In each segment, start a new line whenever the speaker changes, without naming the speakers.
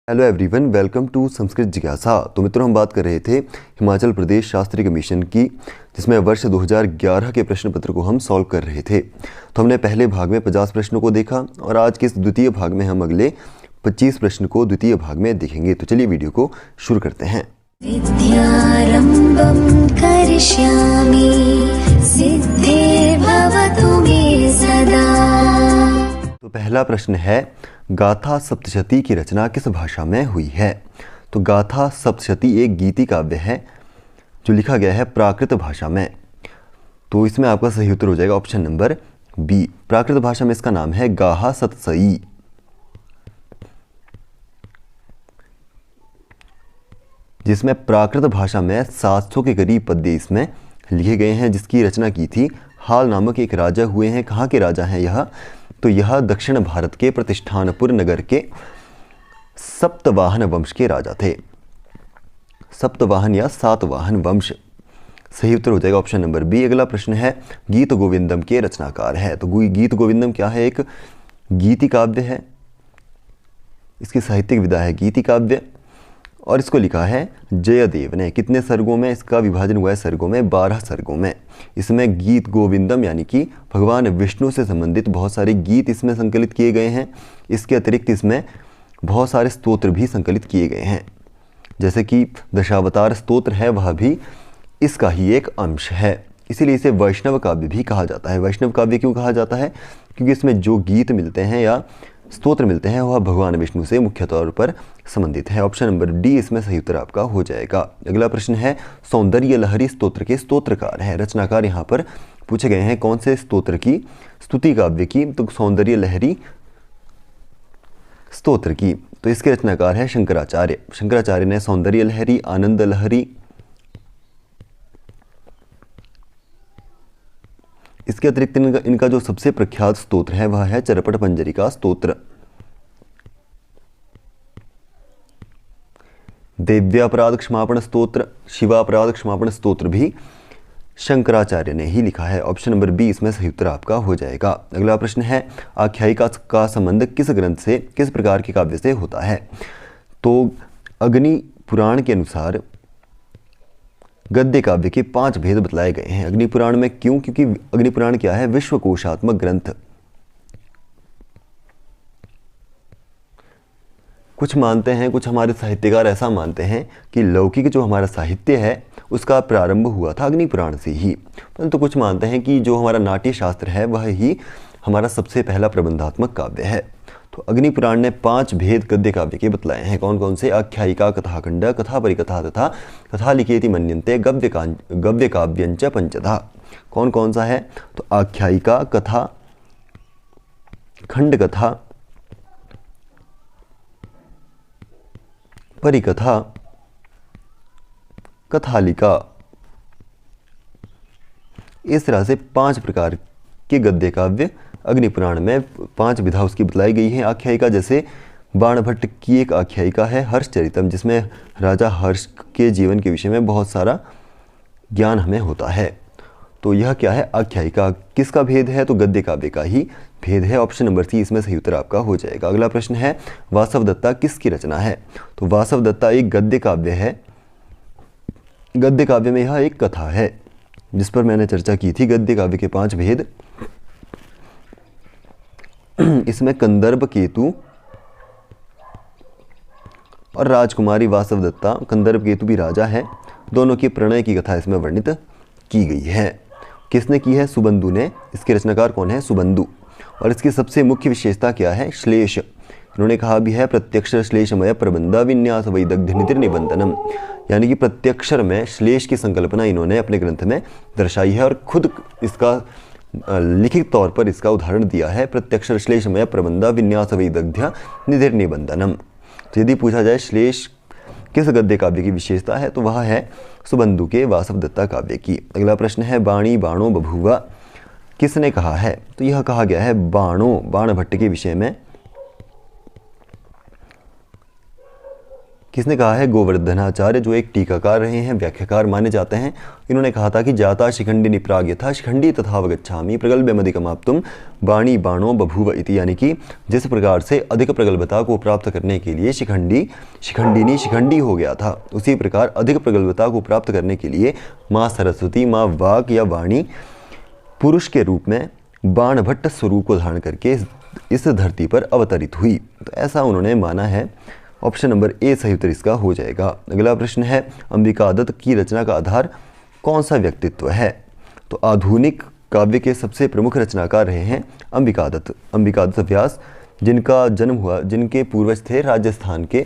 Hello everyone, welcome to Sanskrit जिज्ञासा। तो मित्रों, हम बात कर रहे थे हिमाचल प्रदेश शास्त्रीय कमीशन की, जिसमें वर्ष 2011 के प्रश्न पत्र को हम सॉल्व कर रहे थे। तो हमने पहले भाग में 50 प्रश्नों को देखा और आज के इस द्वितीय भाग में हम अगले 25 प्रश्न को द्वितीय भाग में देखेंगे। तो चलिए वीडियो को शुरू करते हैं।
विद्यारम्भं करिष्यामि सिद्धिर्भवतु मे सदा।
तो पहला प्रश्न है, गाथा सप्तशती की रचना किस भाषा में हुई है? तो गाथा सप्तशती एक गीति काव्य है जो लिखा गया है प्राकृत भाषा में। तो इसमें आपका सही उत्तर हो जाएगा ऑप्शन नंबर बी। प्राकृत भाषा में इसका नाम है गाहा सतसई। जिसमें प्राकृत भाषा में 700 के करीब पद्य इसमें लिखे गए हैं, जिसकी रचना की थी हाल नामक एक राजा हुए हैं। कहाँ के राजा हैं यह? तो यह दक्षिण भारत के प्रतिष्ठानपुर नगर के सप्तवाहन वंश के राजा थे। सप्तवाहन या सातवाहन वंश। सही उत्तर हो जाएगा ऑप्शन नंबर बी। अगला प्रश्न है, गीत गोविंदम के रचनाकार है। तो गीत गोविंदम क्या है? एक गीति काव्य है। इसकी साहित्यिक विधा है गीति काव्य और इसको लिखा है जयदेव ने। कितने सर्गों में इसका विभाजन हुआ है? सर्गों में 12 सर्गों में। इसमें गीत गोविंदम यानी कि भगवान विष्णु से संबंधित बहुत सारे गीत इसमें संकलित किए गए हैं। इसके अतिरिक्त इसमें बहुत सारे स्तोत्र भी संकलित किए गए हैं, जैसे कि दशावतार स्तोत्र है, वह भी इसका ही एक अंश है। इसीलिए इसे वैष्णव काव्य भी कहा जाता है। वैष्णव काव्य क्यों कहा जाता है? क्योंकि इसमें जो गीत मिलते हैं या स्तोत्र मिलते हैं वह भगवान विष्णु से मुख्य तौर पर संबंधित है। ऑप्शन नंबर डी इसमें सही उत्तर आपका हो जाएगा। अगला प्रश्न है, सौंदर्य लहरी स्तोत्र के स्तोत्रकार हैं। रचनाकार यहाँ पर पूछे गए हैं कौन से स्तोत्र की? स्तुति काव्य की। तो सौंदर्य लहरी स्तोत्र की। तो इसके रचनाकार है शंकराचार्य। शंकराचार्य ने सौंदर्य लहरी, आनंद लहरी, इसके अतिरिक्त इनका जो सबसे प्रख्यात स्तोत्र है वह है चरपट पंजरिका स्तोत्र। देव्यापराध क्षमापण स्तोत्र, शिवापराध क्षमापण स्तोत्र भी शंकराचार्य ने ही लिखा है। ऑप्शन नंबर बी इसमें सही उत्तर आपका हो जाएगा। अगला प्रश्न है, आख्यायिका का संबंध किस ग्रंथ से, किस प्रकार के काव्य से होता है? तो अग्नि पुराण के अनुसार गद्य काव्य के 5 भेद बतलाए गए हैं। अग्नि पुराण में क्यों? क्योंकि अग्नि पुराण क्या है? विश्वकोशात्मक ग्रंथ। कुछ मानते हैं, कुछ हमारे साहित्यकार ऐसा मानते हैं कि लौकिक जो हमारा साहित्य है उसका प्रारंभ हुआ था अग्नि पुराण से ही, परंतु कुछ मानते हैं कि जो हमारा नाट्य शास्त्र है वह ही हमारा सबसे पहला प्रबंधात्मक काव्य है। तो अग्नि पुराण ने 5 भेद गद्य काव्य के बतलाए हैं। कौन कौन से? आख्यायिका, कथाखंड, कथा परिकथा तथा कथा लिखेति मन्यन्ते, गव्य काव्यंच पंचधा। कौन कौन सा है? तो आख्यायिका, कथा, खंड कथा, परिकथा, कथालिका। इस तरह से 5 प्रकार के गद्य काव्य अग्नि पुराण में 5 विधा उसकी बतलाई गई है। आख्यायिका जैसे बाणभट्ट की एक आख्यायिका है हर्षचरितम, जिसमें राजा हर्ष के जीवन के विषय में बहुत सारा ज्ञान हमें होता है। तो यह क्या है? आख्यायिका। किसका भेद है? तो गद्य काव्य का ही भेद है। ऑप्शन नंबर सी इसमें सही उत्तर आपका हो जाएगा। अगला प्रश्न है, वासवदत्ता किसकी रचना है? तो वासवदत्ता एक गद्य काव्य है। गद्य काव्य में यह एक कथा है जिस पर मैंने चर्चा की थी। गद्य काव्य के 5 भेद। इसमें कंदर्प केतु और राजकुमारी वासवदत्ता, कंदर्प केतु भी राजा है, दोनों की प्रणय की कथा इसमें वर्णित की गई है। किसने की है? सुबंधु ने। इसके रचनाकार कौन है? सुबंधु। और इसकी सबसे मुख्य विशेषता क्या है? श्लेष। इन्होंने कहा भी है प्रत्यक्षर श्लेषमय प्रबंध विन्यास वैदग्ध्य नितिर निबंधनम, यानी कि प्रत्यक्षर में श्लेष की संकल्पना इन्होंने अपने ग्रंथ में दर्शाई है और खुद इसका लिखित तौर पर इसका उदाहरण दिया है, प्रत्यक्षर श्लेषमय प्रबंध विन्यास वैदग्ध्य निधिर निबंधनम। तो यदि पूछा जाए श्लेष किस गद्य काव्य की विशेषता है, तो वह है सुबंधु के वासवदत्ता काव्य की। अगला प्रश्न है, बाणी बाणो बभूवा किसने कहा है? तो यह कहा गया है बाणभट्ट के विषय में। किसने कहा है? गोवर्धनाचार्य, जो एक टीकाकार रहे हैं, व्याख्याकार माने जाते हैं। इन्होंने कहा था कि जाता शिखंडी निप्राग यथा शिखंडी तथावगच्छामि प्रगल्भ्यमधिकमाप्तुम बाणी बाणो बभूव इति, यानी कि जिस प्रकार से अधिक प्रगल्भता को प्राप्त करने के लिए शिखंडिनी शिखंडी हो गया था, उसी प्रकार अधिक प्रगल्भता को प्राप्त करने के लिए माँ सरस्वती, माँ वाक या वाणी पुरुष के रूप में बाण भट्ट स्वरूप को धारण करके इस धरती पर अवतरित हुई। तो ऐसा उन्होंने माना है। ऑप्शन नंबर ए सही उत्तर इसका हो जाएगा। अगला प्रश्न है, अंबिका दत्त की रचना का आधार कौन सा व्यक्तित्व है? तो आधुनिक काव्य के सबसे प्रमुख रचनाकार रहे हैं अंबिका दत्त। अंबिका दत्त व्यास, जिनका जन्म हुआ, जिनके पूर्वज थे राजस्थान के,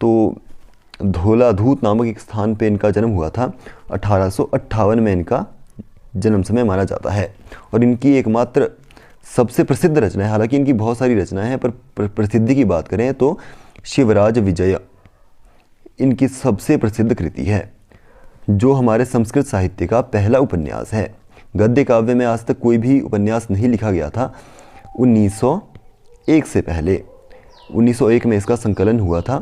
तो धौलाधूत नामक एक स्थान पे इनका जन्म हुआ था। 1858 में इनका जन्म समय माना जाता है और इनकी एकमात्र सबसे प्रसिद्ध रचना है, हालांकि इनकी बहुत सारी रचनाएं हैं पर प्रसिद्धि की बात करें तो शिवराज विजय इनकी सबसे प्रसिद्ध कृति है, जो हमारे संस्कृत साहित्य का पहला उपन्यास है। गद्य काव्य में आज तक कोई भी उपन्यास नहीं लिखा गया था 1901 से पहले। 1901 में इसका संकलन हुआ था।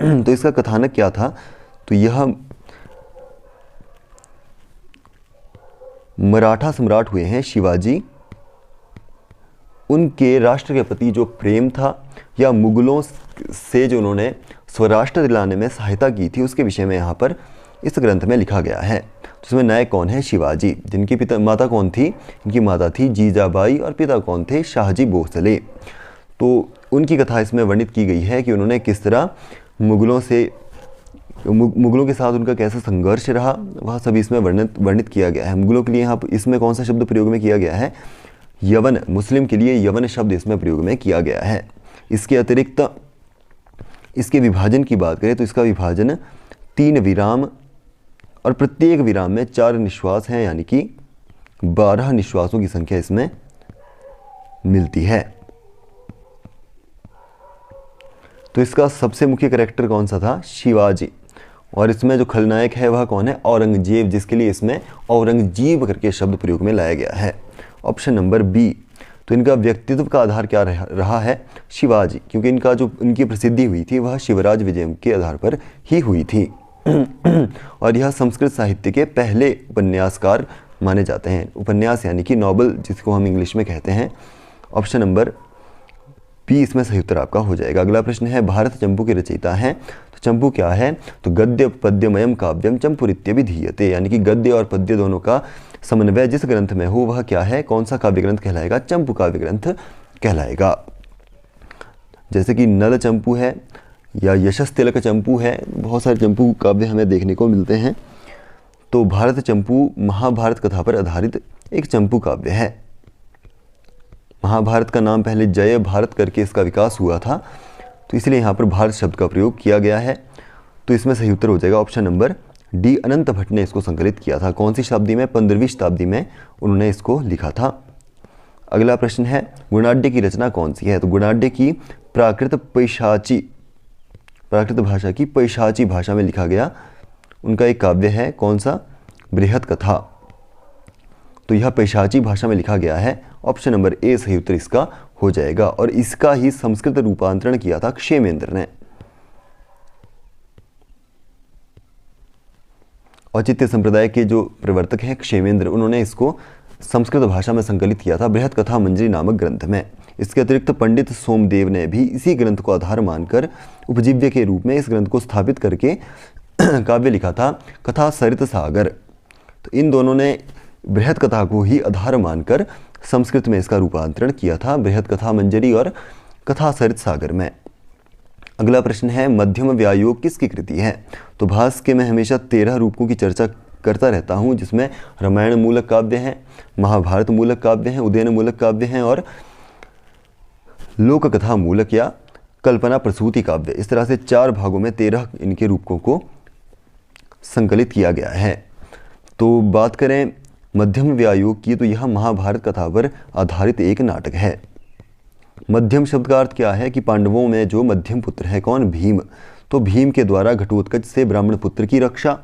तो इसका कथानक क्या था? तो यह मराठा सम्राट हुए हैं शिवाजी, उनके राष्ट्र के प्रति जो प्रेम था या मुगलों से जो उन्होंने स्वराष्ट्र दिलाने में सहायता की थी, उसके विषय में यहाँ पर इस ग्रंथ में लिखा गया है। तो इसमें नायक कौन है? शिवाजी। जिनकी माता कौन थी? इनकी माता थी जीजाबाई और पिता कौन थे? शाहजी भोसले। तो उनकी कथा इसमें वर्णित की गई है कि उन्होंने किस तरह मुगलों के साथ उनका कैसा संघर्ष रहा, वह सभी इसमें वर्णित किया गया है। मुगलों के लिए यहाँ इसमें कौन सा शब्द प्रयोग में किया गया है? यवन। मुस्लिम के लिए यवन शब्द इसमें प्रयोग में किया गया है। इसके अतिरिक्त इसके विभाजन की बात करें तो इसका विभाजन 3 विराम और प्रत्येक विराम में 4 निश्वास हैं, यानी कि 12 निश्वासों की संख्या इसमें मिलती है। तो इसका सबसे मुख्य कैरेक्टर कौन सा था? शिवाजी। और इसमें जो खलनायक है वह कौन है? औरंगजेब, जिसके लिए इसमें औरंगजेब करके शब्द प्रयोग में लाया गया है। Option number B. तो इनका व्यक्तित्व का आधार क्या रहा है? शिवाजी, क्योंकि इनकी प्रसिद्धि हुई थी वह शिवराज विजय के आधार पर ही हुई थी। और यह संस्कृत साहित्य के पहले उपन्यासकार माने जाते हैं। उपन्यास यानी कि नॉवल, जिसको हम इंग्लिश में कहते हैं। ऑप्शन नंबर बी इसमें सही उत्तर आपका हो जाएगा। अगला प्रश्न है, भारत चंपू के रचयिता हैं। तो चंपू क्या है? तो गद्य पद्यमयम काव्यम चंपुरित्यभिधीयते, यानी कि गद्य और पद्य दोनों का समन्वय जिस ग्रंथ में हो वह क्या है? कौन सा काव्य ग्रंथ कहलाएगा? चंपू काव्य ग्रंथ कहलाएगा। जैसे कि नल चंपू है या यशस तिलक चंपू है, बहुत सारे चंपू काव्य हमें देखने को मिलते हैं। तो भारत चंपू महाभारत कथा पर आधारित एक चंपू काव्य है। महाभारत का नाम पहले जय भारत करके इसका विकास हुआ था, तो इसलिए यहाँ पर भारत शब्द का प्रयोग किया गया है। तो इसमें सही उत्तर हो जाएगा ऑप्शन नंबर डी। अनंत भट्ट ने इसको संकलित किया था। कौन सी शताब्दी में? 15वीं शताब्दी में उन्होंने इसको लिखा था। अगला प्रश्न है, गुणाढ्य की रचना कौन सी है? तो गुणाढ्य की प्राकृत भाषा की पैशाची भाषा में लिखा गया उनका एक काव्य है। कौन सा? बृहत कथा। तो यह पैशाची भाषा में लिखा गया है। ऑप्शन नंबर ए सही उत्तर इसका हो जाएगा। और इसका ही संस्कृत रूपांतरण किया था क्षेमेंद्र ने। औचित्य संप्रदाय के जो प्रवर्तक हैं क्षेमेंद्र, उन्होंने इसको संस्कृत भाषा में संकलित किया था बृहत कथा मंजरी नामक ग्रंथ में। इसके अतिरिक्त पंडित सोमदेव ने भी इसी ग्रंथ को आधार मानकर उपजीव्य के रूप में इस ग्रंथ को स्थापित करके काव्य लिखा था कथा सरित सागर। तो इन दोनों ने बृहत कथा को ही आधार मानकर संस्कृत में इसका रूपांतरण किया था, बृहत कथा मंजरी और कथा सरित सागर में। अगला प्रश्न है, मध्यम व्यायोग किसकी कृति है? तो भास के मैं हमेशा 13 रूपों की चर्चा करता रहता हूँ, जिसमें रामायण मूलक काव्य हैं, महाभारत मूलक काव्य हैं, उदयन मूलक काव्य हैं और लोक कथा मूलक या कल्पना प्रसूति काव्य। इस तरह से 4 भागों में 13 इनके रूपों को संकलित किया गया है। तो बात करें मध्यम व्यायोग की, तो यह महाभारत कथा पर आधारित एक नाटक है। मध्यम शब्द का अर्थ क्या है कि पांडवों में जो मध्यम पुत्र है, कौन? भीम। तो भीम के द्वारा घटोत्कच से ब्राह्मण पुत्र की रक्षा,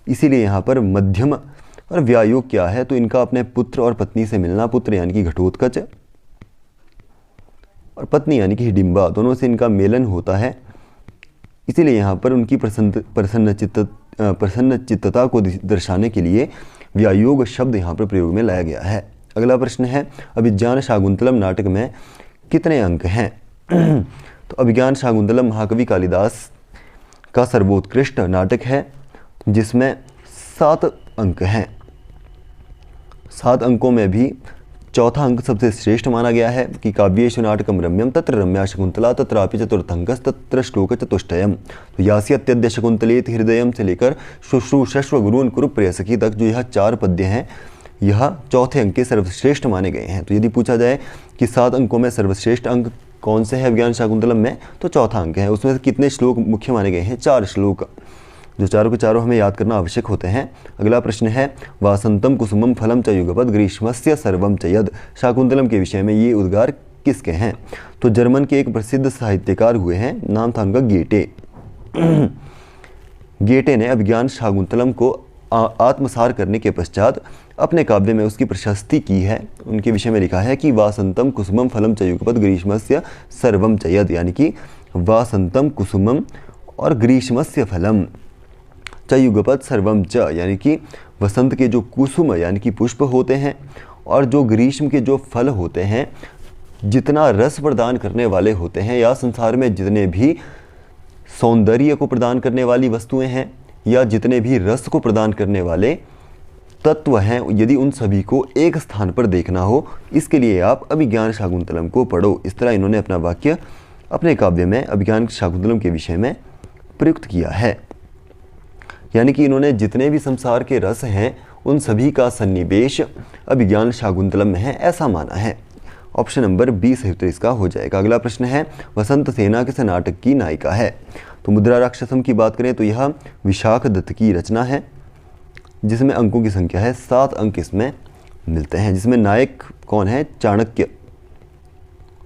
इसीलिए यहाँ पर मध्यम। और व्यायोग क्या है? तो इनका अपने पुत्र और पत्नी से मिलना, पुत्र यानी कि घटोत्कच और पत्नी यानी कि हिडिंबा, दोनों से इनका मेलन होता है, इसीलिए यहाँ पर उनकी प्रसन्न चित्तता को दर्शाने के लिए व्यायोग शब्द यहाँ पर प्रयोग में लाया गया है। अगला प्रश्न है, अभिज्ञान शाकुंतलम नाटक में कितने अंक हैं? तो अभिज्ञान शाकुंतलम महाकवि कालिदास का सर्वोत्कृष्ट नाटक है जिसमें 7 अंक हैं। 7 अंकों में भी चौथा अंक सबसे श्रेष्ठ माना गया है कि काव्येषु नाटकम रम्यम तत्र रम्या शकुंतला तत्रापि चतुर्थंकस तत्र श्लोक चतुष्टयम। तो यासी अत्यद्य शकुंतलेति हृदयम से लेकर शुश्रूषस्व गुरून् कुरु प्रेयसखी तक जो यह 4 पद्य हैं यह चौथे अंक के सर्वश्रेष्ठ माने गए हैं। तो यदि पूछा जाए कि 7 अंकों में सर्वश्रेष्ठ अंक कौन से है अभिज्ञान शाकुंतलम में, तो चौथा अंक है। उसमें से कितने श्लोक मुख्य माने गए हैं? 4 श्लोक, जो चारों के चारों हमें याद करना आवश्यक होते हैं। अगला प्रश्न है, वासंतम कुसुमम फलम च युगपत ग्रीष्मस्य सर्वम च यद। शाकुंतलम के विषय में ये उद्गार किसके हैं? तो जर्मन के एक प्रसिद्ध साहित्यकार हुए हैं, नाम था उनका गेटे। गेटे ने अभिज्ञान शाकुंतलम को आत्मसार करने के पश्चात अपने काव्य में उसकी प्रशस्ति की है। उनके विषय में लिखा है कि वासंतम कुसुमम फलम च युगपत ग्रीष्मस्य सर्वम च यद, यानी कि वासंतम कुसुमम और ग्रीष्मस्य फलम च युगपत सर्वम च, यानी कि वसंत के जो कुसुम यानी कि पुष्प होते हैं और जो ग्रीष्म के जो फल होते हैं, जितना रस प्रदान करने वाले होते हैं या संसार में जितने भी सौंदर्य को प्रदान करने वाली वस्तुएं हैं या जितने भी रस को प्रदान करने वाले तत्व हैं, यदि उन सभी को एक स्थान पर देखना हो, इसके लिए आप अभिज्ञान शाकुंतलम को पढ़ो। इस तरह इन्होंने अपना वाक्य अपने काव्य में अभिज्ञान शाकुंतलम के विषय में प्रयुक्त किया है। यानी कि इन्होंने जितने भी संसार के रस हैं उन सभी का सन्निवेश अभिज्ञान शाकुंतलम में है, ऐसा माना है। ऑप्शन नंबर 20 सही उत्तर इसका हो जाएगा। अगला प्रश्न है, वसंत सेना किस नाटक की नायिका है? तो मुद्रा राक्षसम की बात करें तो यह विशाख दत्त की रचना है जिसमें अंकों की संख्या है 7 अंक इसमें मिलते हैं, जिसमें नायक कौन है? चाणक्य,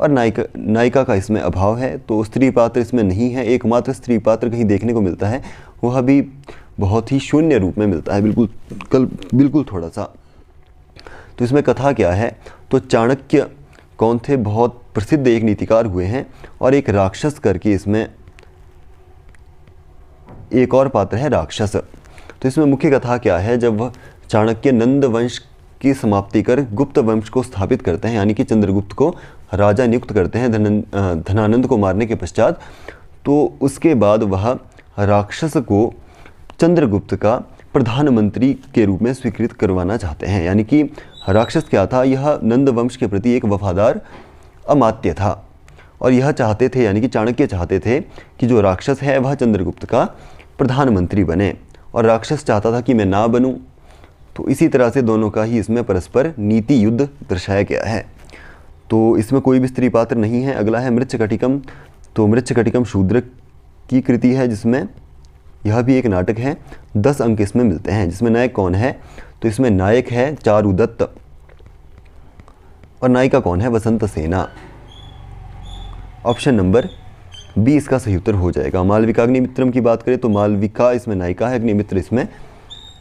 और नायिका का इसमें अभाव है। तो स्त्री पात्र इसमें नहीं है, एकमात्र स्त्री पात्र कहीं देखने को मिलता है, वह भी बहुत ही शून्य रूप में मिलता है, बिल्कुल थोड़ा सा। तो इसमें कथा क्या है? तो चाणक्य कौन थे? बहुत प्रसिद्ध एक नीतिकार हुए हैं, और एक राक्षस करके इसमें एक और पात्र है राक्षस। तो इसमें मुख्य कथा क्या है? जब वह चाणक्य नंद वंश की समाप्ति कर गुप्त वंश को स्थापित करते हैं, यानी कि चंद्रगुप्त को राजा नियुक्त करते हैं धनानंद को मारने के पश्चात, तो उसके बाद वह राक्षस को चंद्रगुप्त का प्रधानमंत्री के रूप में स्वीकृत करवाना चाहते हैं। यानी कि राक्षस क्या था? यह नंद वंश के प्रति एक वफादार अमात्य था, और यह चाहते थे, यानी कि चाणक्य चाहते थे कि जो राक्षस है वह चंद्रगुप्त का प्रधानमंत्री बने, और राक्षस चाहता था कि मैं ना बनूं। तो इसी तरह से दोनों का ही इसमें परस्पर नीति युद्ध दर्शाया गया है। तो इसमें कोई भी स्त्री पात्र नहीं है। अगला है मृच्छकटिकम। तो मृच्छकटिकम शूद्र की कृति है, जिसमें यह भी एक नाटक है। 10 अंक इसमें मिलते हैं, जिसमें नायक कौन है? तो इसमें नायक है चारुदत्त, और नायिका कौन है? वसंत सेना। ऑप्शन नंबर 20 का सही उत्तर हो जाएगा। मालविका अग्निमित्रम की बात करें तो मालविका इसमें नायिका है, अग्निमित्र इसमें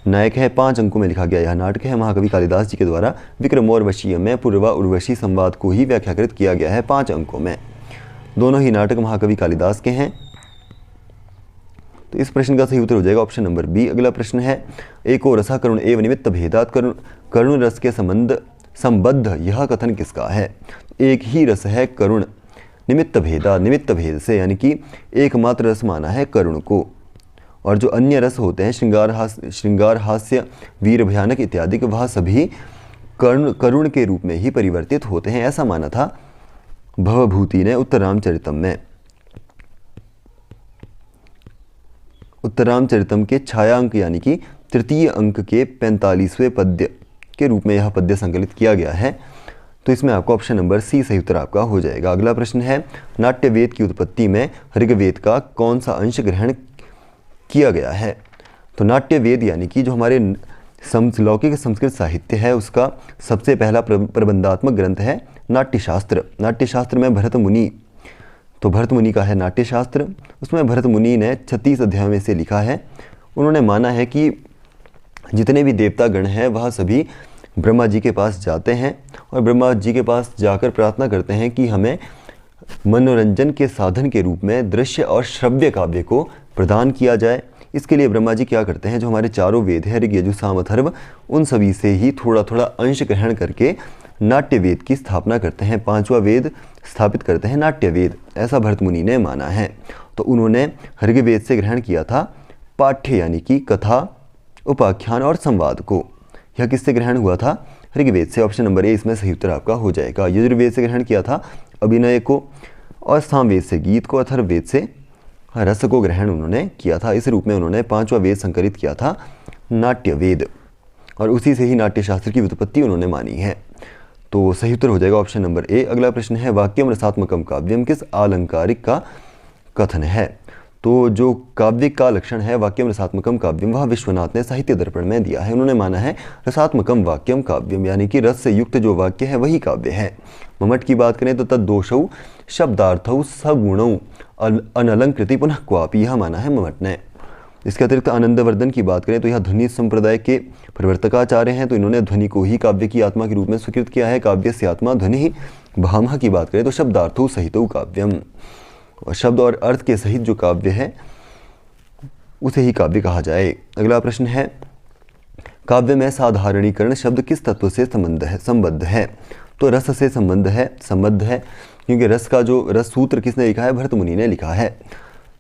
नायक है। 5 अंकों में लिखा गया यह नाटक है। महाकवि कालिदास जी के द्वारा विक्रमोर्वशीय में पूर्वा उर्वशी संवाद को ही व्याख्याकृत किया गया है 5 अंकों में। दोनों ही नाटक महाकवि कालिदास के हैं। तो इस प्रश्न का सही उत्तर हो जाएगा ऑप्शन नंबर बी। अगला प्रश्न है, एको रसा करुण एव निमित्त भेदात करुण रस के संबद्ध यह कथन किसका है? एक ही रस है करुण, निमित्त भेदा, निमित्त भेद से, यानी कि एकमात्र रस माना है करुण को, और जो अन्य रस होते हैं श्रृंगार हास्य वीर भयानक इत्यादि के, वह सभी करुण के रूप में ही परिवर्तित होते हैं, ऐसा माना था भवभूति ने उत्तरामचरितम में। उत्तरामचरितम के छायांक यानी कि तृतीय अंक के 45वें पद्य के रूप में यह पद्य संकलित किया गया है। तो इसमें आपका ऑप्शन नंबर सी सही उत्तर आपका हो जाएगा। अगला प्रश्न है, नाट्यवेद की उत्पत्ति में ऋग्वेद का कौन सा अंश ग्रहण किया गया है? तो नाट्यवेद यानी कि जो हमारे लौकिक संस्कृत साहित्य है उसका सबसे पहला प्रबंधात्मक ग्रंथ है नाट्यशास्त्र। नाट्यशास्त्र में भरत मुनि, तो भरत मुनि का है नाट्यशास्त्र। उसमें भरत मुनि ने 36 अध्यायों में से लिखा है। उन्होंने माना है कि जितने भी देवतागण हैं वह सभी ब्रह्मा जी के पास जाते हैं और ब्रह्मा जी के पास जाकर प्रार्थना करते हैं कि हमें मनोरंजन के साधन के रूप में दृश्य और श्रव्य काव्य को प्रदान किया जाए। इसके लिए ब्रह्मा जी क्या करते हैं, जो हमारे चारों वेद है ऋग यजुः साम अथर्व, उन सभी से ही थोड़ा थोड़ा अंश ग्रहण करके नाट्य वेद की स्थापना करते हैं। पांचवा वेद स्थापित करते हैं नाट्य वेद, ऐसा भरत मुनि ने माना है। तो उन्होंने ऋग्वेद से ग्रहण किया था पाठ्य यानी कि कथा, उपाख्यान और संवाद को। यह किससे ग्रहण हुआ था, ऋग्वेद से। ऑप्शन नंबर ए इसमें सही उत्तर आपका हो जाएगा। यजुर्वेद से ग्रहण किया था अभिनय को, और सामवेद से गीत को, अथर्ववेद से रस को ग्रहण उन्होंने किया था। इस रूप में उन्होंने पांचवा वेद संकलित किया था नाट्य वेद, और उसी से ही नाट्य शास्त्र की व्युत्पत्ति उन्होंने मानी है। तो सही उत्तर हो जाएगा ऑप्शन नंबर ए। अगला प्रश्न है, वाक्यम रसात्मकम काव्यम किस आलंकारिक का कथन है। तो जो काव्य का लक्षण है वाक्यम रसात्मकम काव्यम, वह विश्वनाथ ने साहित्य दर्पण में दिया है। उन्होंने माना है रसात्मकम वाक्यम काव्यम, यानी कि रस से युक्त जो वाक्य है वही काव्य है। मम्मट की बात करें तो तद्दोषौ शब्दार्थौ सगुणौ अनलंकृति पुनः क्वापि, यह माना है मम्मट ने। इसके अतिरिक्त आनंदवर्धन की बात करें तो यह ध्वनि संप्रदाय के प्रवर्तकाचार्य हैं, तो इन्होंने ध्वनि को ही काव्य की आत्मा के रूप में स्वीकृत किया है। काव्य से आत्मा ध्वनि ही। भामह की बात करें तो शब्दार्थौ सहितौ काव्यम, और शब्द और अर्थ के सहित जो काव्य है उसे ही काव्य कहा जाए। अगला प्रश्न है, काव्य में साधारणीकरण शब्द किस तत्व से संबद्ध है। तो रस से संबद्ध है, क्योंकि रस का जो रस सूत्र किसने लिखा है, भरत मुनि ने लिखा है।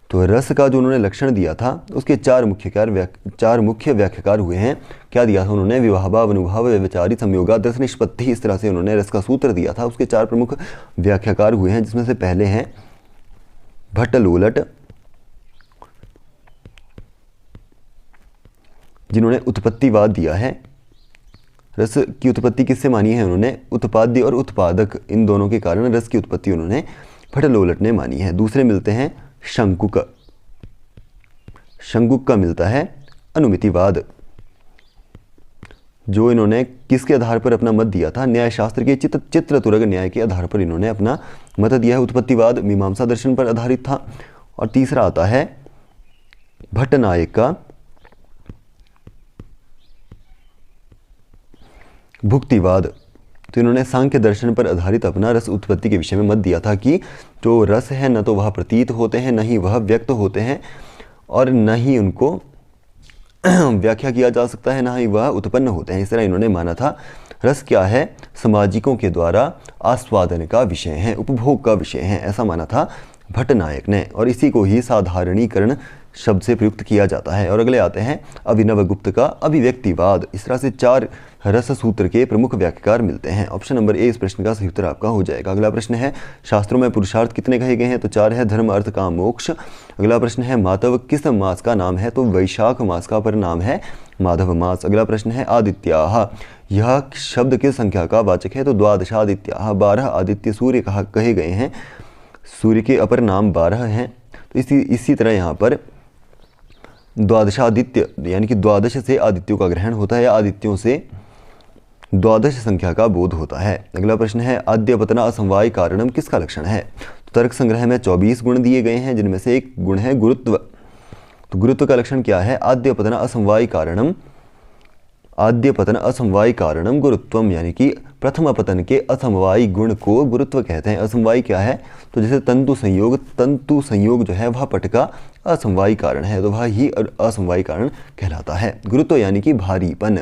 तो रस का जो उन्होंने लक्षण दिया था उसके चार मुख्य व्याख्याकार हुए हैं। क्या दिया था उन्होंने, विवाहभाव, अनुभाव, व्यभिचारी, संयोगा, दर्श निष्पत्ति, इस तरह से उन्होंने रस का सूत्र दिया था। उसके चार प्रमुख व्याख्याकार हुए हैं, जिसमें से पहले हैं भट्टलोलट, जिन्होंने उत्पत्तिवाद दिया है। रस की उत्पत्ति किससे मानी है उन्होंने, उत्पाद्य और उत्पादक, इन दोनों के कारण रस की उत्पत्ति उन्होंने भट्टलोलट ने मानी है। दूसरे मिलते हैं शंकुक का मिलता है अनुमितिवाद, जो इन्होंने किसके आधार पर अपना मत दिया था, न्यायशास्त्र के चित्रतुरग न्याय के आधार पर इन्होंने अपना मत दिया है। उत्पत्तिवाद मीमांसा दर्शन पर आधारित था। और तीसरा आता है भट्टनायक का भुक्तिवाद, तो इन्होंने सांख्य दर्शन पर आधारित अपना रस उत्पत्ति के विषय में मत दिया था कि जो रस है न तो वह प्रतीत होते हैं, न ही वह व्यक्त होते हैं, और न ही उनको व्याख्या किया जा सकता है, न ही वह उत्पन्न होते हैं। इस तरह इन्होंने माना था रस क्या है, सामाजिकों के द्वारा आस्वादन का विषय है, उपभोग का विषय है, ऐसा माना था भट्टनायक ने। और इसी को ही साधारणीकरण शब्द से प्रयुक्त किया जाता है। और अगले आते हैं अभिनवगुप्त का अभिव्यक्तिवाद। इस तरह से चार रस सूत्र के प्रमुख व्याख्याकार मिलते हैं। ऑप्शन नंबर ए इस प्रश्न का सही उत्तर आपका हो जाएगा। अगला प्रश्न है, शास्त्रों में पुरुषार्थ कितने कहे गए हैं। तो चार है, धर्म अर्थ काम मोक्ष। अगला प्रश्न है, माधव किस मास का नाम है। तो वैशाख मास का परिणाम है माधव मास। अगला प्रश्न है, आदित्याः, यह शब्द किस संख्या का वाचक है। तो द्वादशादित्याः, 12 आदित्य सूर्य कहे गए हैं। सूर्य के अपर नाम 12 हैं। तो इसी तरह यहाँ पर द्वादशादित्य यानी कि द्वादश से आदित्यों का ग्रहण होता है, या आदित्यों से द्वादश संख्या का बोध होता है। अगला प्रश्न है, आद्यपतना असमवाय कारणम किसका लक्षण है। तो तर्क संग्रह में 24 गुण दिए गए हैं, जिनमें से एक गुण है गुरुत्व। तो गुरुत्व का लक्षण क्या है, आद्यपतना असमवाय कारणम, आद्यपतन असमवाय कारणम गुरुत्वम, यानी कि प्रथम पतन के असमवायी गुण को गुरुत्व कहते हैं। असमवायी क्या है, तो जैसे तंतु संयोग जो है वह पट का असमवायी कारण है, तो वह ही असमवायी कारण कहलाता है। गुरुत्व यानी कि भारीपन।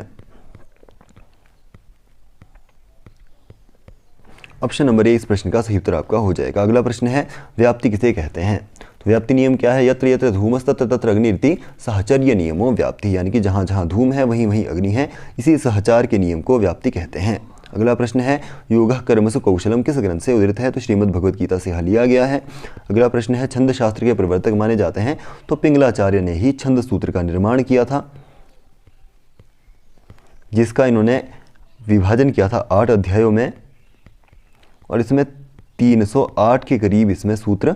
ऑप्शन नंबर ए इस प्रश्न का सही उत्तर आपका हो जाएगा। अगला प्रश्न है, व्याप्ति किसे कहते हैं। तो व्याप्ति नियम क्या है, यत्र यत्र धूमस् तत्र तत्र अग्निरिति सहचर्य नियमो व्याप्ति, यानी कि जहाँ जहाँ धूम है वहीं वहीं अग्नि है, इसी सहचार के नियम को व्याप्ति कहते हैं। अगला प्रश्न है, योगः कर्मसु कौशलम किस ग्रंथ से उद्धृत है। तो श्रीमद् भगवद गीता से यह लिया गया है। अगला प्रश्न है, छंद शास्त्र के प्रवर्तक माने जाते हैं। तो पिंगलाचार्य ने ही छंद सूत्र का निर्माण किया था, जिसका इन्होंने विभाजन किया था 8 अध्यायों में, और इसमें 308 के करीब इसमें सूत्र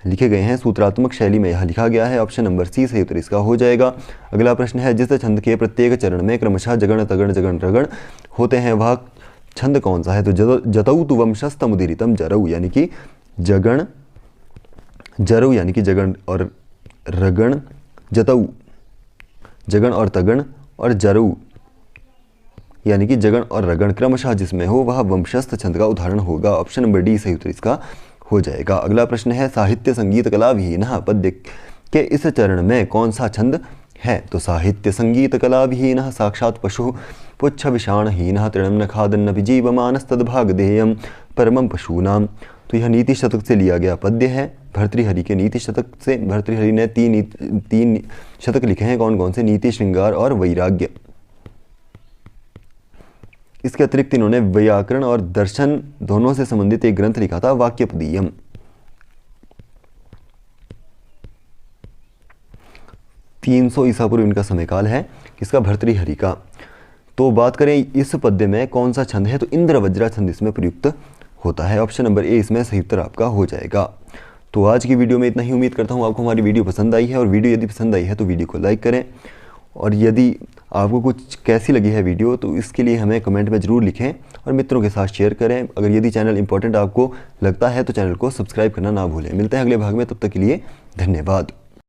लिखे गए हैं। सूत्रात्मक शैली में यह लिखा गया है। ऑप्शन नंबर सी सही उत्तर इसका हो जाएगा। अगला प्रश्न है, जिस छंद के प्रत्येक चरण में क्रमशः जगण तगण जगण रगण होते हैं वह छंद कौन सा है। तो जतौ तु वंशस्तमुदीरितम जरऊ, यानी कि जगण, जरऊ यानी कि जगण और रगण, जतऊ जगण और तगण, और जरऊ यानी कि जगण और रगण क्रमशः जिसमें हो वह वंशस्थ छंद का उदाहरण होगा। ऑप्शन नंबर डी सही उत्तर इसका हो जाएगा। अगला प्रश्न है साहित्य संगीत कला विहीनः पद्य के इस चरण में कौन सा छंद है? तो साहित्य संगीत कला विहीनः साक्षात पशु पुच्छ विषाणहीनः तृणं न खादन्न विजीवमानस्तद्भागधेयं परमं पशूनाम। तो यह नीति शतक से लिया गया पद्य है, भर्तृहरि के नीति शतक से। भर्तृहरि ने तीन शतक लिखे हैं, कौन कौन से? नीति, श्रृंगार और वैराग्य। इसके अतिरिक्त इन्होंने व्याकरण और दर्शन दोनों से संबंधित एक ग्रंथ लिखा था, वाक्यपदीयम। तीन 300 ईसा पूर्व इनका समयकाल है, किसका? भर्तृहरि का। तो बात करें इस पद्य में कौन सा छंद है, तो इंद्र वज्रा छंद इसमें प्रयुक्त होता है। ऑप्शन नंबर ए इसमें सही उत्तर आपका हो जाएगा। तो आज की वीडियो में इतना ही। उम्मीद करता हूँ आपको हमारी वीडियो पसंद आई है, और वीडियो यदि पसंद आई है तो वीडियो को लाइक करें, और यदि आपको कुछ कैसी लगी है वीडियो तो इसके लिए हमें कमेंट में ज़रूर लिखें और मित्रों के साथ शेयर करें। अगर यदि चैनल इंपॉर्टेंट आपको लगता है तो चैनल को सब्सक्राइब करना ना भूलें। मिलते हैं अगले भाग में, तब तक के लिए धन्यवाद।